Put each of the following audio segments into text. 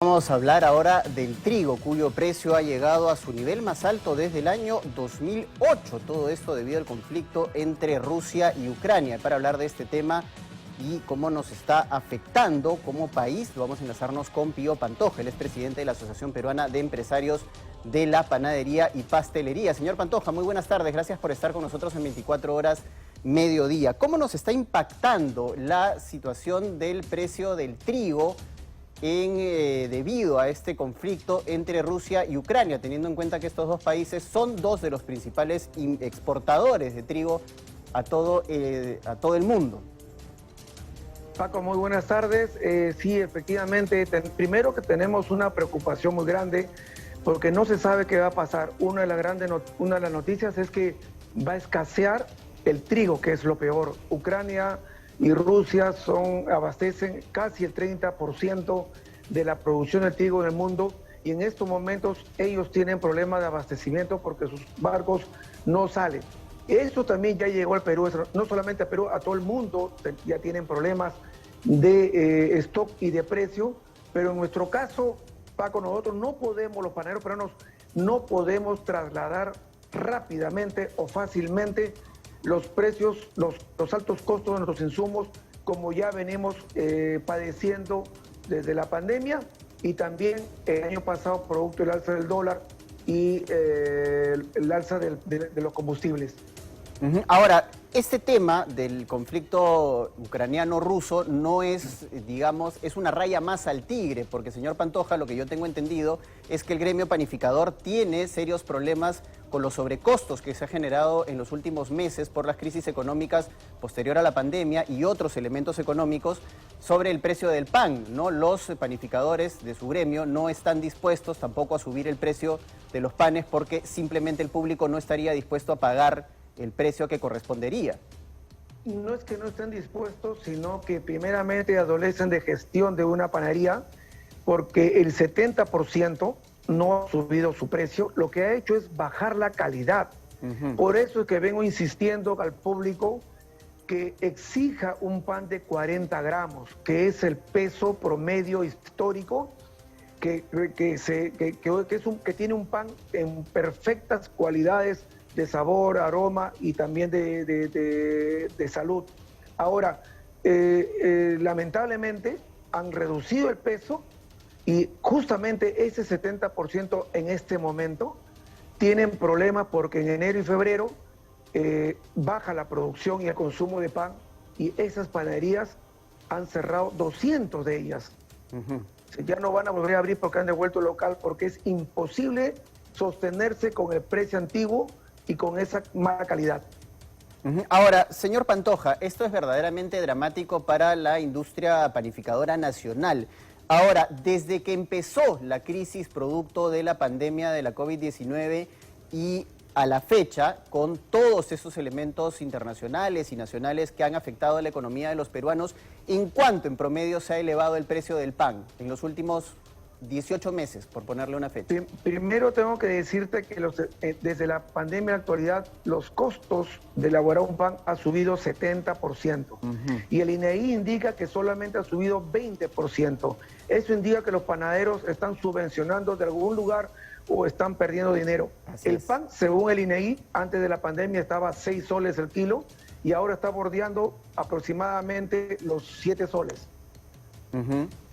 Vamos a hablar ahora del trigo, cuyo precio ha llegado a su nivel más alto desde el año 2008. Todo esto debido al conflicto entre Rusia y Ucrania. Para hablar de este tema y cómo nos está afectando como país, vamos a enlazarnos con Pío Pantoja. Él es presidente de la Asociación Peruana de Empresarios de la Panadería y Pastelería. Señor Pantoja, muy buenas tardes. Gracias por estar con nosotros en 24 horas mediodía. ¿Cómo nos está impactando la situación del precio del trigo debido a este conflicto entre Rusia y Ucrania, teniendo en cuenta que estos dos países son dos de los principales exportadores de trigo a todo el mundo? Paco, muy buenas tardes. Sí, efectivamente, primero que tenemos una preocupación muy grande porque no se sabe qué va a pasar. Una de las noticias es que va a escasear el trigo, que es lo peor. Ucrania y Rusia abastecen casi el 30% de la producción de trigo en el mundo, y en estos momentos ellos tienen problemas de abastecimiento porque sus barcos no salen. Esto también ya llegó al Perú, no solamente a Perú, a todo el mundo ya tienen problemas de stock y de precio, pero en nuestro caso, Paco, nosotros no podemos, los panaderos peruanos, no podemos trasladar rápidamente o fácilmente los precios, los altos costos de nuestros insumos, como ya venimos padeciendo desde la pandemia, y también el año pasado producto del alza del dólar y el alza de los combustibles. Ahora, este tema del conflicto ucraniano-ruso no es, digamos, es una raya más al tigre, porque, señor Pantoja, lo que yo tengo entendido es que el gremio panificador tiene serios problemas con los sobrecostos que se ha generado en los últimos meses por las crisis económicas posterior a la pandemia y otros elementos económicos sobre el precio del pan, ¿no? Los panificadores de su gremio no están dispuestos tampoco a subir el precio de los panes porque simplemente el público no estaría dispuesto a pagar el precio que correspondería. No es que no estén dispuestos, sino que primeramente adolecen de gestión de una panadería, porque el 70% no ha subido su precio, lo que ha hecho es bajar la calidad. Por eso es que vengo insistiendo al público que exija un pan de 40 gramos, que es el peso promedio histórico, que tiene un pan en perfectas cualidades de sabor, aroma y también de salud. Ahora, lamentablemente han reducido el peso, y justamente ese 70% en este momento tienen problemas porque en enero y febrero baja la producción y el consumo de pan, y esas panaderías han cerrado 200 de ellas. Ya no van a volver a abrir porque han devuelto el local, porque es imposible sostenerse con el precio antiguo y con esa mala calidad. Ahora, señor Pantoja, esto es verdaderamente dramático para la industria panificadora nacional. Ahora, desde que empezó la crisis producto de la pandemia de la COVID-19 y a la fecha, con todos esos elementos internacionales y nacionales que han afectado a la economía de los peruanos, ¿en cuánto en promedio se ha elevado el precio del pan en los últimos 18 meses, por ponerle una fecha? Primero tengo que decirte que desde la pandemia a la actualidad, los costos de elaborar un pan ha subido 70%. Y el INEGI indica que solamente ha subido 20%. Eso indica que los panaderos están subvencionando de algún lugar o están perdiendo dinero. El pan, según el INEGI, antes de la pandemia estaba a 6 soles el kilo, y ahora está bordeando aproximadamente los 7 soles.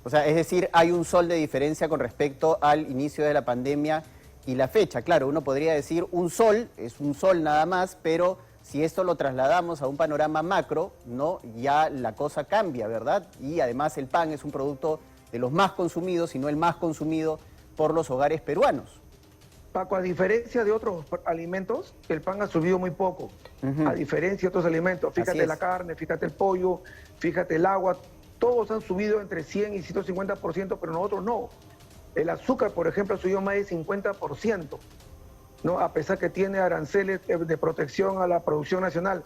O sea, es decir, hay un sol de diferencia con respecto al inicio de la pandemia y la fecha. Claro, uno podría decir un sol, es un sol nada más, pero si esto lo trasladamos a un panorama macro, ¿no? Ya la cosa cambia, ¿verdad? Y además el pan es un producto de los más consumidos, si no el más consumido por los hogares peruanos. Paco, a diferencia de otros alimentos, el pan ha subido muy poco. A diferencia de otros alimentos, fíjate la carne, fíjate el pollo, fíjate el agua. Todos han subido entre 100 y 150%, pero nosotros no. El azúcar, por ejemplo, ha subido más de 50%, ¿no? A pesar que tiene aranceles de protección a la producción nacional.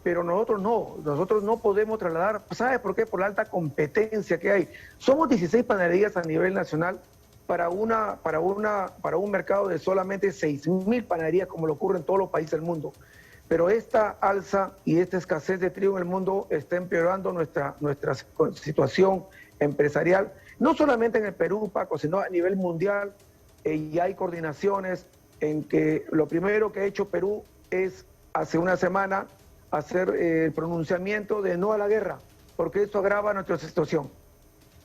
Pero nosotros no podemos trasladar. ¿Sabes por qué? Por la alta competencia que hay. Somos 16 panaderías a nivel nacional para un mercado de solamente 6.000 panaderías, como lo ocurre en todos los países del mundo. Pero esta alza y esta escasez de trigo en el mundo está empeorando nuestra situación empresarial, no solamente en el Perú, Paco, sino a nivel mundial, y hay coordinaciones en que lo primero que ha hecho Perú es, hace una semana, hacer el pronunciamiento de no a la guerra, porque eso agrava nuestra situación.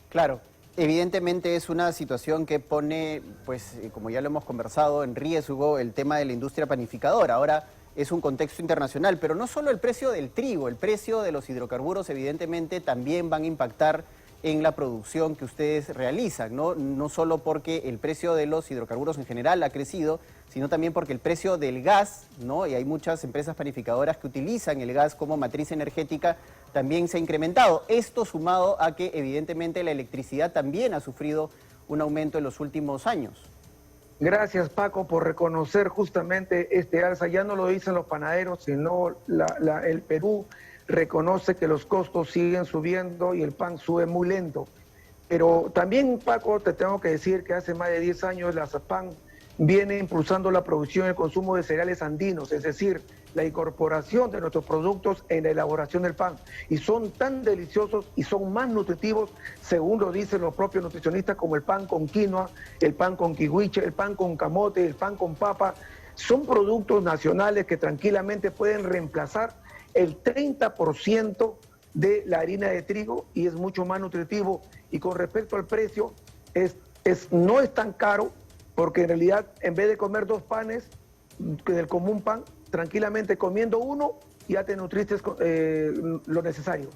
Claro, evidentemente es una situación que pone, pues, como ya lo hemos conversado, en riesgo el tema de la industria panificadora. Ahora es un contexto internacional, pero no solo el precio del trigo, el precio de los hidrocarburos evidentemente también van a impactar en la producción que ustedes realizan, ¿no? No solo porque el precio de los hidrocarburos en general ha crecido, sino también porque el precio del gas, ¿no? Y hay muchas empresas panificadoras que utilizan el gas como matriz energética, también se ha incrementado. Esto sumado a que evidentemente la electricidad también ha sufrido un aumento en los últimos años. Gracias, Paco, por reconocer justamente este alza. Ya no lo dicen los panaderos, sino el Perú reconoce que los costos siguen subiendo y el pan sube muy lento. Pero también, Paco, te tengo que decir que hace más de 10 años la SAPAN viene impulsando la producción y el consumo de cereales andinos, es decir, la incorporación de nuestros productos en la elaboración del pan. Y son tan deliciosos y son más nutritivos, según lo dicen los propios nutricionistas, como el pan con quinoa, el pan con kiwiche, el pan con camote, el pan con papa. Son productos nacionales que tranquilamente pueden reemplazar el 30% de la harina de trigo y es mucho más nutritivo. Y con respecto al precio, no es tan caro, porque en realidad en vez de comer 2 panes del común pan, tranquilamente comiendo uno ya te nutriste lo necesario.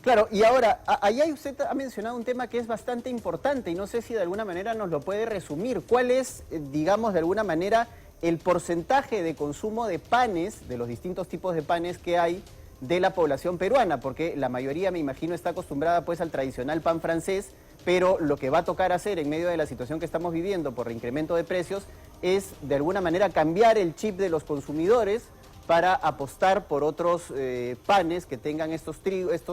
Claro, y ahora, allá usted ha mencionado un tema que es bastante importante y no sé si de alguna manera nos lo puede resumir. ¿Cuál es, digamos, de alguna manera el porcentaje de consumo de panes, de los distintos tipos de panes que hay de la población peruana? Porque la mayoría, me imagino, está acostumbrada pues al tradicional pan francés, pero lo que va a tocar hacer en medio de la situación que estamos viviendo por el incremento de precios es de alguna manera cambiar el chip de los consumidores para apostar por otros panes que tengan estos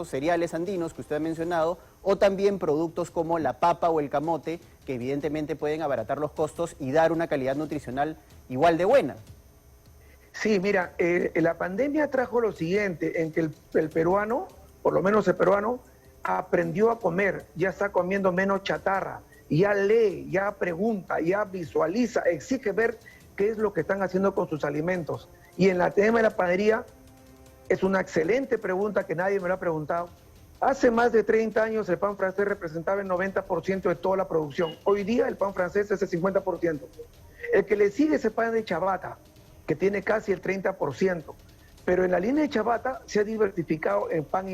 cereales andinos que usted ha mencionado, o también productos como la papa o el camote, que evidentemente pueden abaratar los costos y dar una calidad nutricional igual de buena. Sí, mira, la pandemia trajo lo siguiente, en que el peruano, por lo menos el peruano, aprendió a comer, ya está comiendo menos chatarra, ya lee, ya pregunta, ya visualiza, exige ver qué es lo que están haciendo con sus alimentos. Y en la tema de la panadería, es una excelente pregunta que nadie me lo ha preguntado. Hace más de 30 años el pan francés representaba el 90% de toda la producción. Hoy día el pan francés es el 50%. El que le sigue es el pan de ciabatta, que tiene casi el 30%. Pero en la línea de ciabatta se ha diversificado en pan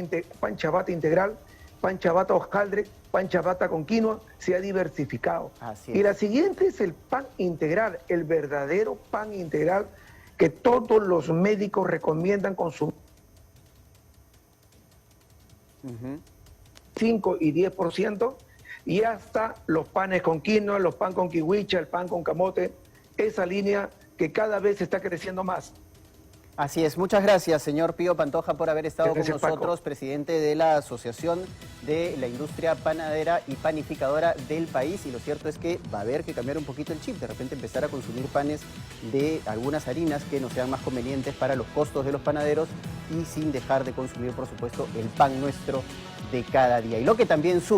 ciabatta integral, pan ciabatta hojaldre, pan ciabatta con quinoa, se ha diversificado. Y la siguiente es el pan integral, el verdadero pan integral que todos los médicos recomiendan consumir. 5 y 10%, y hasta los panes con quinoa, los pan con kiwicha, el pan con camote, esa línea que cada vez está creciendo más. Así es, muchas gracias, señor Pío Pantoja, por haber estado con nosotros, Paco, presidente de la Asociación de la Industria Panadera y Panificadora del país. Y lo cierto es que va a haber que cambiar un poquito el chip, de repente empezar a consumir panes de algunas harinas que nos sean más convenientes para los costos de los panaderos y sin dejar de consumir, por supuesto, el pan nuestro de cada día. Y lo que también sube